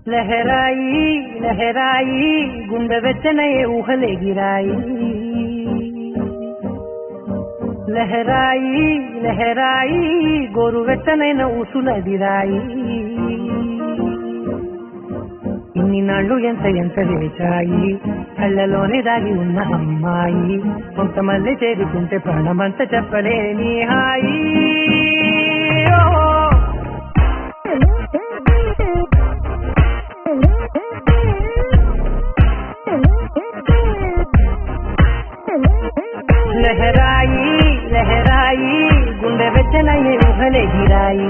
लहराई लहराई गुंडे వెచ్చనయే ఊహలే గిరాయి లహరాయి లహరాయి గోరు వెచ్చనైన ఊసులదిరాయి ఇన్ని నాళ్ళు ఎంత ఎంత వేచాయి కళ్ళలోనే దాగి ఉన్న అమ్మాయి కొంతమంది చేరుకుంటే ప్రాణమంత చెప్పలేని హాయి लहराई लहराई गुंडे వెచ్చనయే ఊహలే గిరాయి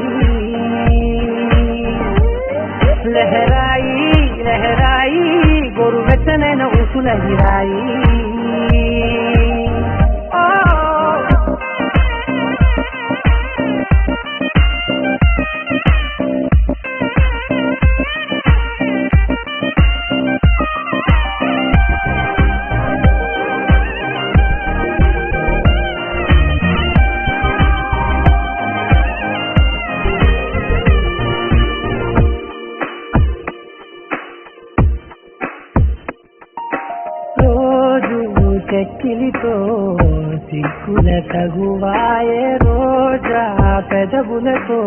లహరాయి లహరాయి గోరు వెచ్చనైన ఊసులదిరాయి చెక్కిలితో సిక్కుల తగువాయే రోజా పెదవులతో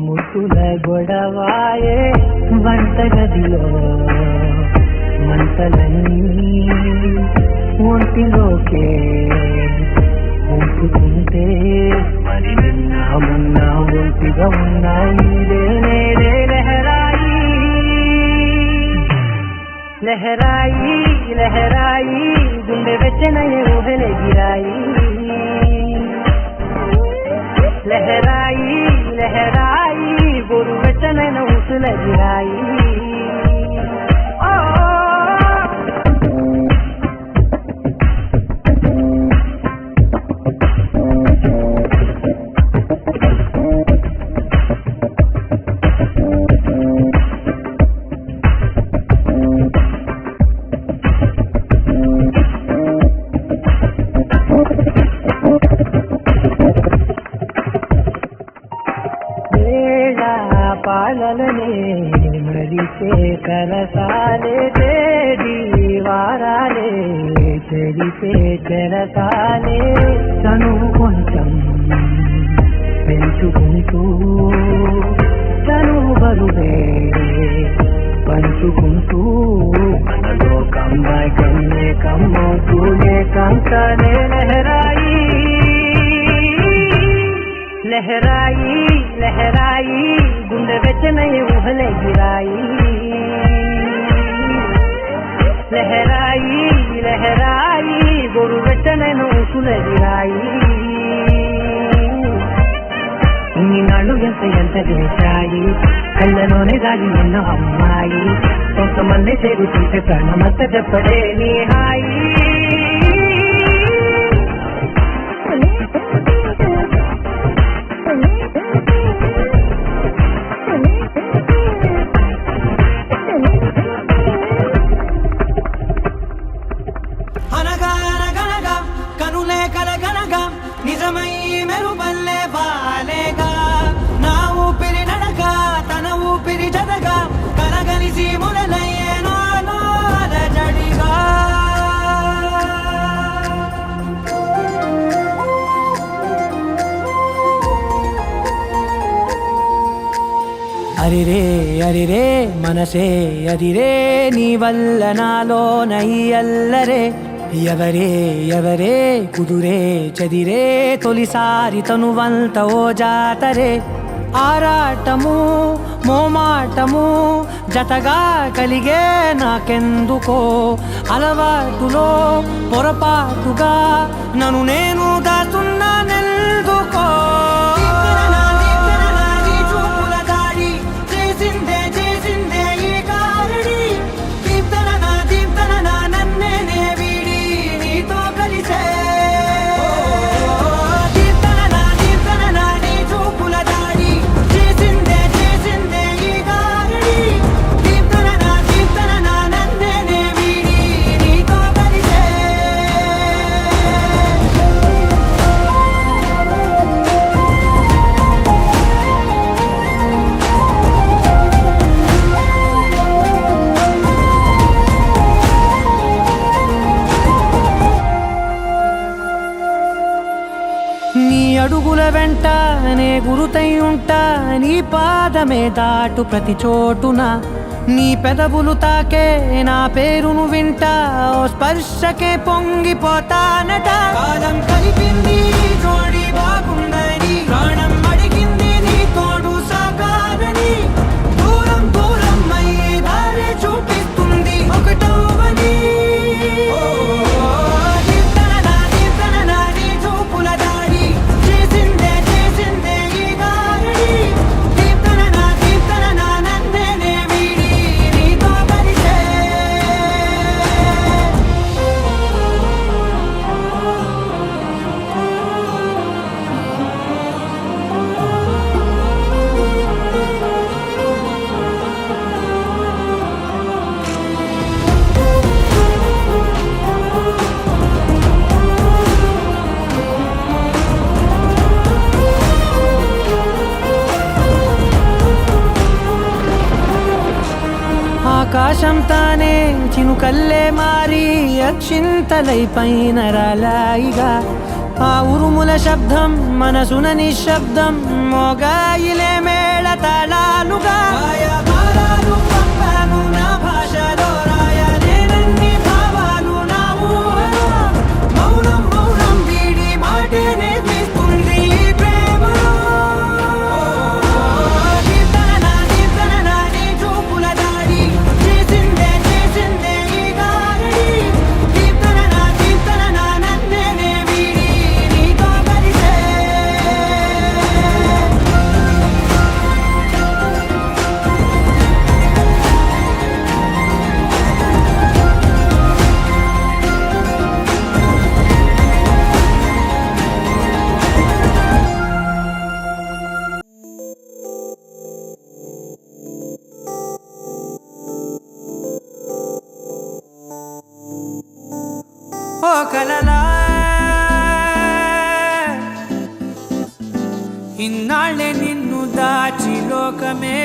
ముద్దుల గొడవాయే వంటగదిలో మంటలన్నీ ఒంటిలోకే ఉంపుతుంటే మరి నిన్న మొన్న ఒంటిగా ఉన్నాయి లహరాయి లహరాయి లహరాయి గుండె వెచ్చనయే ఊహలే గిరాయి లహరాయి లహరాయి గోరు వెచ్చనైన ఊసులదిరాయి కలనే మరిచే కలసాలే తేది వారాలే చెరిపే చెరసాలే తను కొంచెం పెంచుకుంటూ తను బరువే పంచుకుంటూ మనలో కమ్మాయి కమ్మే కమ్మవుతూనే కంకనే లహరాయి లహరాయి లహరాయి గుండె వెచ్చనయ్యే ఊహలే గిరాయి లహరాయి లహరాయి గొరు వెచ్చనైన ఊసులే గిరాయి ఇన్ని నాళ్ళు ఎంత చేశాయి కళ్ళలోనే దాగి ఎన్నో అమ్మాయి కొంతమంది చేరుతుంటే ప్రాణమంత చెప్పడే నీ హాయి అనగా అనగనగా కనులే కలగనగా నిజమై మెరుపల్లే బాలేగా నా ఊపిరి నడక తన ఊపిరి జదగా కలగలిసి మొదలయ్యే నాలో అలజడిగా అరిరే అరిరే మనసే అరిరే నీ వల్ల నాలో నయ్యల్లరే ఎవరే ఎవరే కుదురే చదిరే తొలిసారి తనువంత ఓ జాతరే ఆరాటము మోమాటము జతగా కలిగే నాకెందుకో అలవాటులో పొరపాటుగా నన్ను నేను దాస్తున్నానెందుకో అడుగుల వెంట నే గురుతై ఉంటా నీ పాదమే దాటు ప్రతి చోటున నీ పెదవులు తాకే నా పేరును వింటా ఓ స్పర్శకే పొంగిపోతానట కాలం కలిపింది జోడి బాగుందని ప్రాణం అడిగింది నీ తోడు సాగాలని దూరం దూరం అయ్యే దారి చూపిస్తుంది ఒకటవని ఆకాశం తానే చినుకల్లే మారి అక్షింతలై పైన రాలాయిగా ఆ ఉరుముల శబ్దం మనసున నిశ్శబ్దం మోగాయిలే మేళ తాళాలుగా నా భాషలో రాయలేనన్ని భావాలు నా ఊహలో మౌనం మౌనం వీడి మాటే నేర్పిస్తుంది ప్రేమలో ఓ కలలా ఇన్నాళ్ళే నిన్ను దాచి లోకమే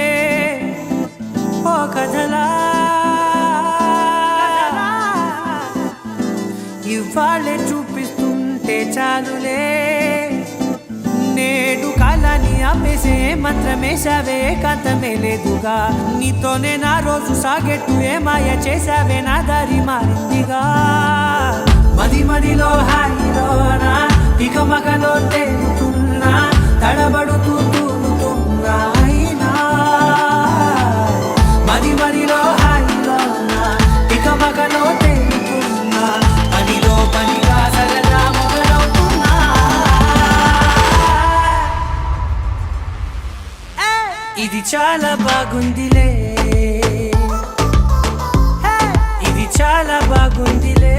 కథలా ఇవాళే చూపిస్తుంటే చాలులే నేడు కాలాన్ని ఆపేసే మంత్రమేసావే కాంతమే లేదుగా నీతోనే నా రోజు సాగెట్టు ఏ మాయ చేసావే నా దారి మారిందిగా మది మదిలో హాయిలోనా ఇక మగలో తేలుతున్నా తడబడుతూ తూలుతున్నా అయినా మది మదిలో హాయిలోనా ఇక మగలో తేలుతున్నా పనిలో పనిగా సరదా మొదలవుతున్నా ఇది చాలా బాగుందిలే ఇది చాలా బాగుందిలే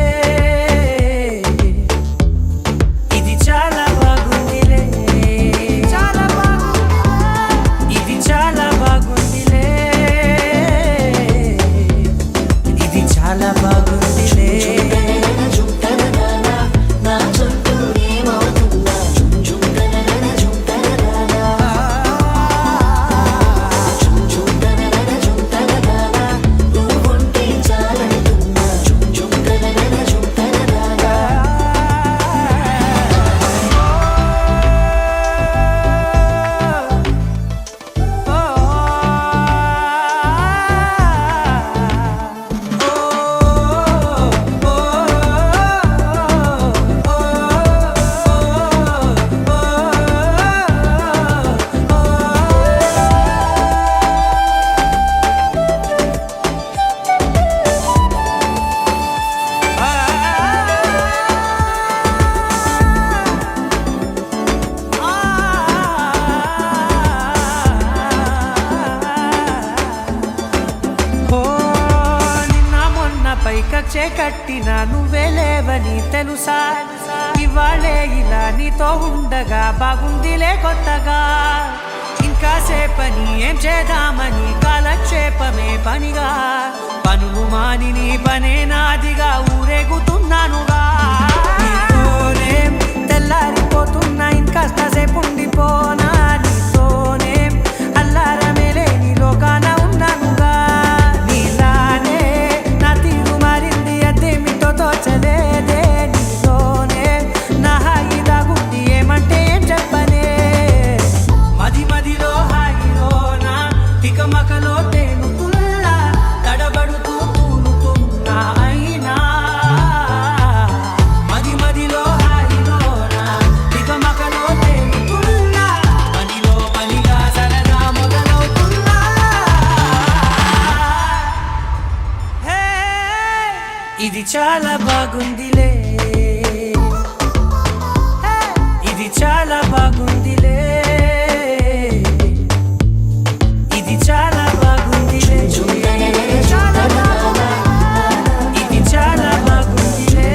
ఇది చాలా బాగుందిలే చాలా బాగుంది ఇది చాలా బాగుందిలే ఇది చాలా బాగుందిలే పైకచ్చే కట్టిన నువ్వే లేవని తెలుసా ఇవాళే ఇలా నీతో ఉండగా బాగుందిలే కొత్తగా ఇంకా సేపని ఏం చేద్దామని కాలక్షేపమే పనిగా పనులు మాని నీ పనే నాదిగా ఊరేగుతున్నానుగా నీతోనే తెల్లారిపోతున్నా ఇంకాస్త సేపు ఉండిపోనా నీతోనే అల్లారమే లేని లోకాన ఉన్నానుగా నీలానే నా తీరు మారింది అదేమిటో తోచలేదే నీతోనే నా హాయి దాగుంది ఏమంటే ఏం చెప్పనే మది మదిలో హాయిలోనా తికమకలో తేలుతున్నా తడబడుతూ తూలుతున్నా అయినా మది మదిలో హాయిలోనా తికమకలో తేలుతున్నా పనిలో పనిగా సరదా మొదలవుతున్నా హే ఇది చాలా బాగుందిలే ఇది చాలా బాగుందిలే ఇది చాలా బాగుందిలే చాలా బాగుంది ఇది చాలా బాగుందిలే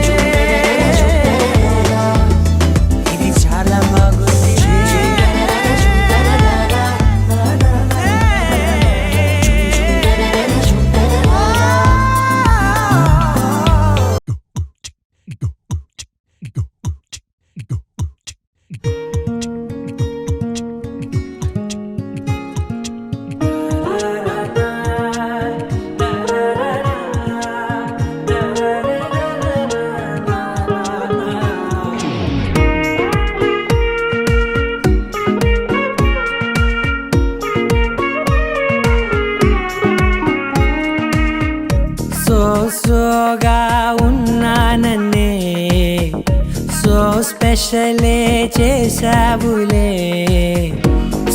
ఇది చాలా బాగుందిలే సోగా ఉన్నానన్నే సో స్పెషలే చేసావులే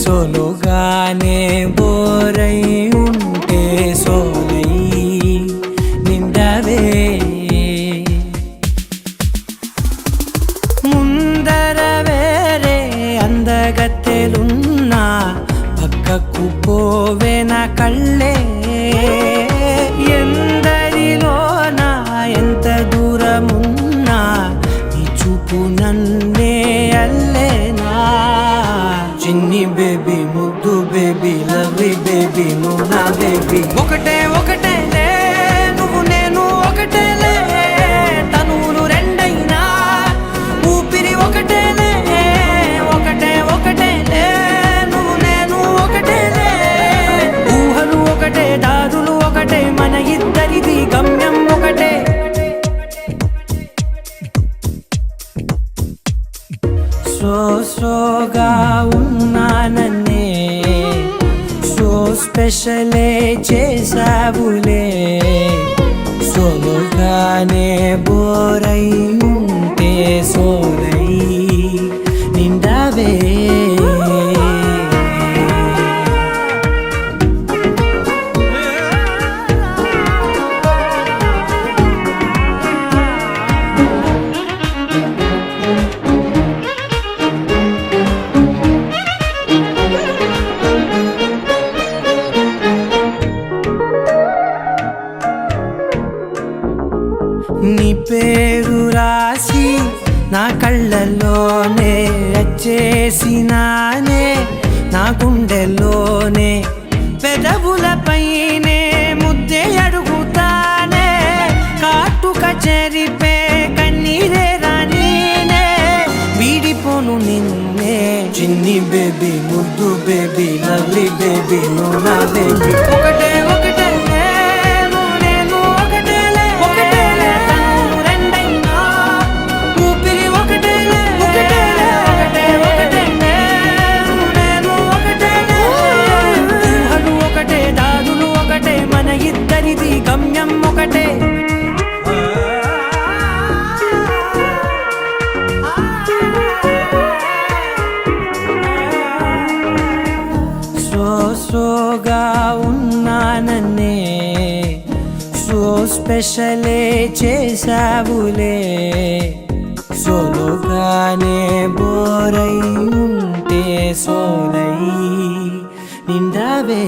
సోలోగానే బోరై ఉంటే సోలై నిండవే ముందర వేరే అందగత్తెలున్నా పక్కకు పోవే నా కళ్ళే ఎందరిలోనా ఎంత దూరమున్నా నీ చూపు నన్నే అల్లేనా చిన్ని బేబీ ముద్దు బేబీ లవ్లీ బేబీ నువ్వు నా బేబీ ఒకటే ఒకటేలే నువ్వు నేను ఒకటేలే తనువులు రెండైనా ఊపిరి ఒకటేలే ఒకటే ఒకటేలే నువ్వు నేను ఒకటేలే ఊహలు ఒకటే దారులు సోగా ఉన్నానన్నే సో స్పెషలే చేసావులే సోలోగానే బోరై ఉంటే సోలై నిండావే నీ పేరు రాసి నా కళ్ళల్లోనే వచ్చేసినానే నా గుండెల్లోనే పెదవులపైనే ముద్దే అడుగుతానే కాటుక చెరిపే కన్నీరే రానీనే వీడిపోను నిన్నే చిన్ని బేబీ ముద్దు బేబీ లవ్లీ బేబీ నువ్వు నా బేబీ ఒకటే ఒకటే గమ్యం ఒకటే సోగా ఉన్నానన్నే సో స్పెషలే చేసావులే సోలోగానే బోరై ఉంటే సోలై నిండావే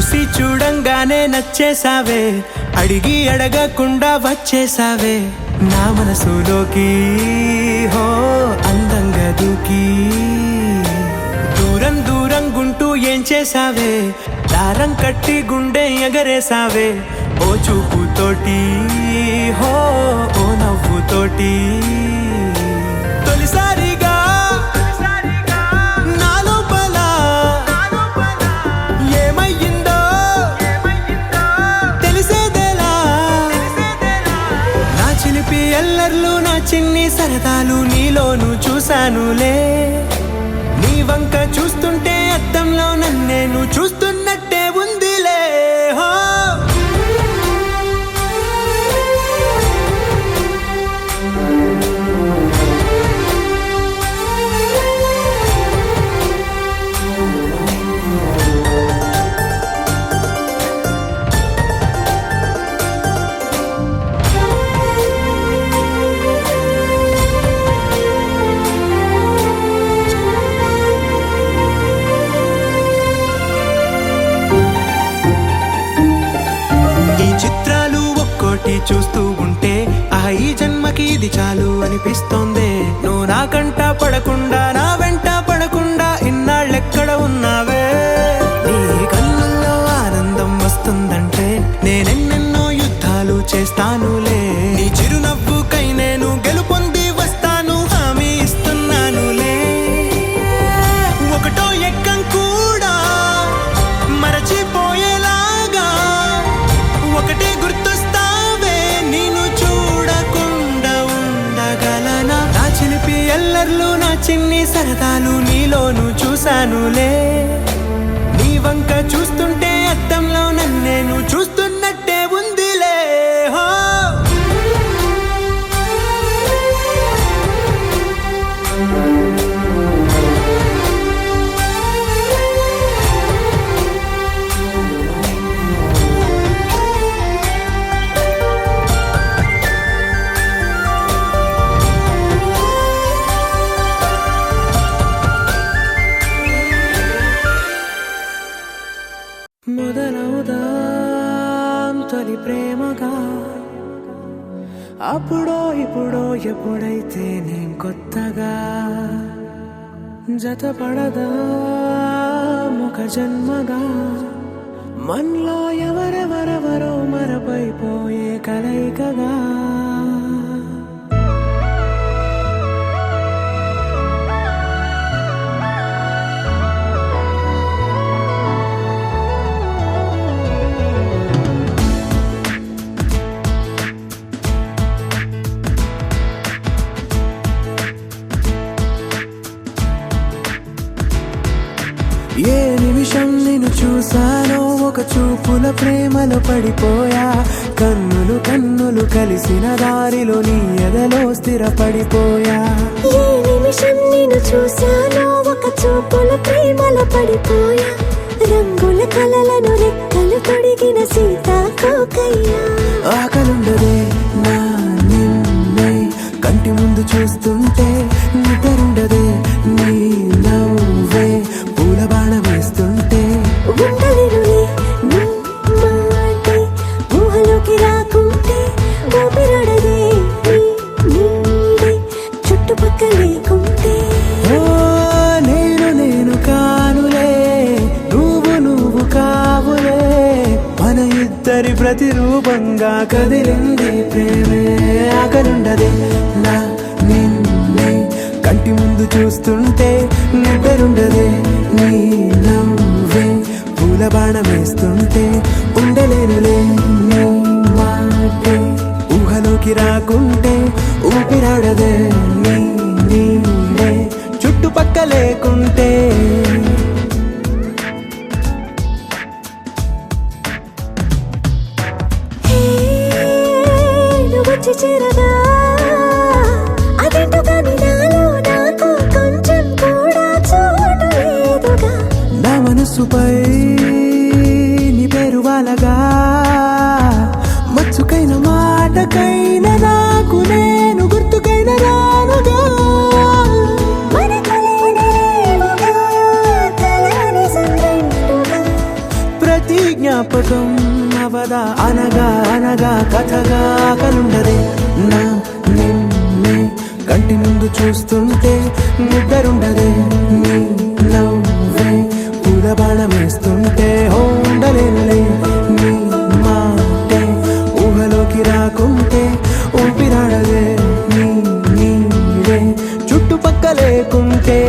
చూసి చూడంగానే నచ్చేసావే అడిగి అడగకుండా వచ్చేసావే నా మనసులోకి హో అందంగా దూకి దూరం దూరం గుంటూ ఏం చేసావే దారం కట్టి గుండె ఎగరేసావే ఓ చూపుతోటి హో ఓ నవ్వుతోటి తొలిసారిగా ఎల్లర్లు నా చిన్ని సరదాలు నీలోను చూశానులే నీ వంక చూస్తుంటే అద్దంలో నన్నేను చూస్తున్నట్టే ఉందిలే హో చూస్తూ ఉంటే ఈ జన్మకి ఇది చాలు అనిపిస్తోంది నువ్వు నా కంట పడకుండా నా వెంట పడకుండా ఇన్నాళ్ళెక్కడ ఉన్నావే నీ కళ్ళల్లో ఆనందం వస్తుందంటే నేనెన్నెన్నో యుద్ధాలు చేస్తానులే నీ చిరునవ్వుకై నేను గెలుపొంది వస్తాను హామీ ఇస్తున్నానులే ఒకటో ఎక్కం కూడా మరచిపోయేలాగా ఒకటే గుర్తొస్తా ఎల్లర్లు నా చిన్ని సరదాలు నీలోను చూశానులే నీ వంక చూస్తుంటే అద్దంలో నన్నేను చూస్తున్నట్టే ఉందిలే హో తొలి ప్రేమగా అప్పుడో ఇప్పుడో ఎప్పుడైతే నేను కొత్తగా జతపడదా ముఖ జన్మగా మనలో ఎవరెవరెవరో మరపైపోయే కలయికగా ఏ నిమిషం నిన్ను చూసానో ఒక చూపుల ప్రేమలో పడిపోయా కన్నులు కన్నులు కలిసిన దారిలో నీ ఎదలో స్థిరపడిపోయా ఏ నిమిషం నిన్ను చూసానో ఒక చూపుల ప్రేమలో పడిపోయా రంగుల కలలను రెక్కలు తొడిగిన సీతాకోకయ్యా ఆకలుండదే నా నిన్నే కంటి ముందు చూస్తుంటే నిద్రుండదే నీ నవ్వే పూల బాణం వేస్తుంటే ఉండలేనులే నీ మాటే ఊహలోకి రాకుంటే ఊపిరాడదే నీ నీడే చుట్టుపక్కల లేకుంటే ఓ నేను కానులే నువ్వు కావులే మన ఇద్దరి ప్రతిరూపంగా కదిలింది ప్రేమే ఆకలుండదే నా నిన్నే కంటి ముందు చూస్తుంటే నిద్రుండదే నీ నవ్వే పూల బాణం వేస్తుంటే ఉండలేనులే నీ మాటే ఊహలోకి రాకుంటే ఊపిరాడదే నీ నీడే చుట్టుపక్క లేకుంటే నువ్వు వచ్చి చేరగా అదేంటో కానీ నాలో నాకు కొంచెం కూడా చోటు లేదుగా నా మనసుపై నీ పేరు వాలగా మచ్చుకైన మాటకైన నాకు నేను గుర్తుకైన రానుగా మనకులేనిరేవుగా కలని సంద్రెండుగా ప్రతి జ్ఞాపకం అవదా అనగా అనగా కథగా కలుండదే నా నిన్నే కంటి ముందు చూస్తుంటే నిద్రుండదే నీ నవ్వే పూల బాణం వేస్తుంటే ఉండలేనులే నీ మాటే ఊహలోకి రాకుంటే ఊపిరాడదే నీ నీడే చుట్టుపక్క లేకుంటే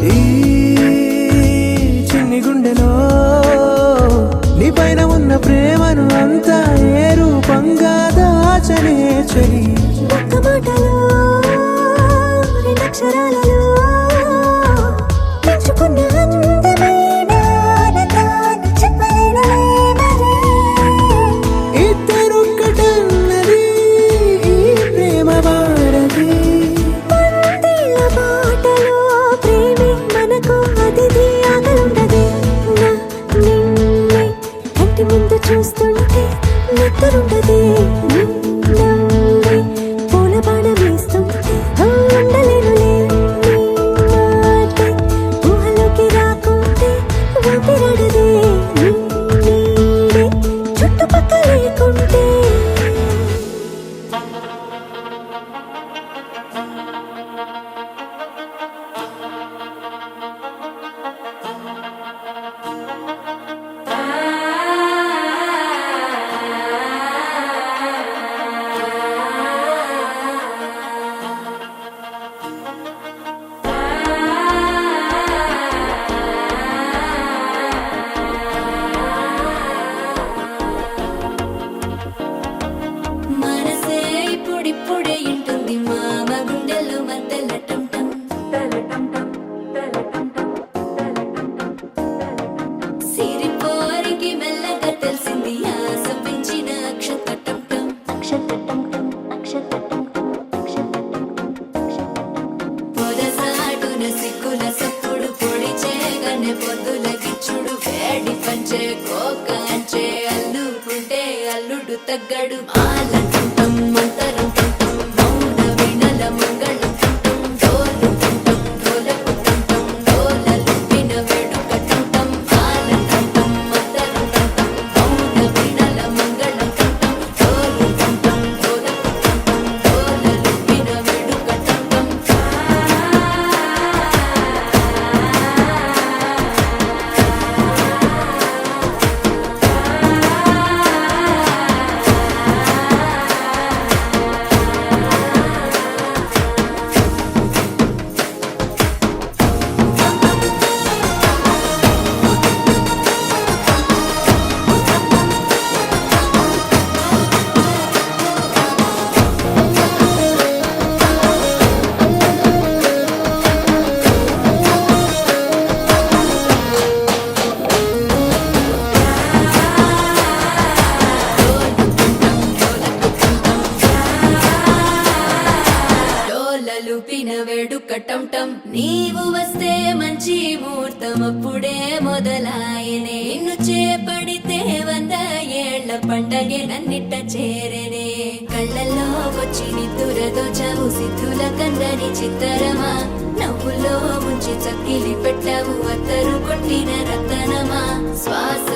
ఈ చిన్ని గుండెలో నీ పైన ఉన్న ప్రేమను అంతా ఏ రూపంగా దాచనే చలి ఒక్క మాటలో రెండక్షరాలలో పెంచుకున్న అందమైన ఆనందాన్ని చెప్పలేనులే మరి ఇద్దరొక్కటన్నది ఈ ప్రేమ వాడది వందేళ్ల బాటలో ప్రేమే మనకు అతిథి ఆగలుండదే నా నిన్నే కంటి ముందు చూస్తుంటే నిద్రుండదే నీ నవ్వే పూల బాణం వేస్తుంటే ఉండలేనులే నీ మాటే ఊహలోకి రాకుంటే ఊపిరాడదే నీ నీడే చుట్టుపక్కల లేకుంటే తగ్గడు మాలంటుంటం మంతరం టుంటం మౌన వినల మంగళం టుంటం డోలు టుంటం డోలకు టుంటం డోలలు విన వేడుక టుంటం మాలంటుంటం మంతరం టుంటం మౌన వినల మంగళం టుంటం డోలు టుంటం డోలకు టుంటం డోలలు విన వేడుక టుంటం డోలలు పిన వేడుక టంటం నీవు వస్తే మంచి ముహూర్తం అప్పుడే మొదలాయనే నిన్ను చేపడితే 100 ఏళ్ల పండగే నన్నిట్ట చేరనే కళ్ళల్లో వచ్చి నిద్దురదోచావు సిద్ధుల కందని చిత్తరమా నవ్వులో ముంచి చక్కిలి పెట్టావు అత్తరు కొట్టిన రతనమా శ్వాస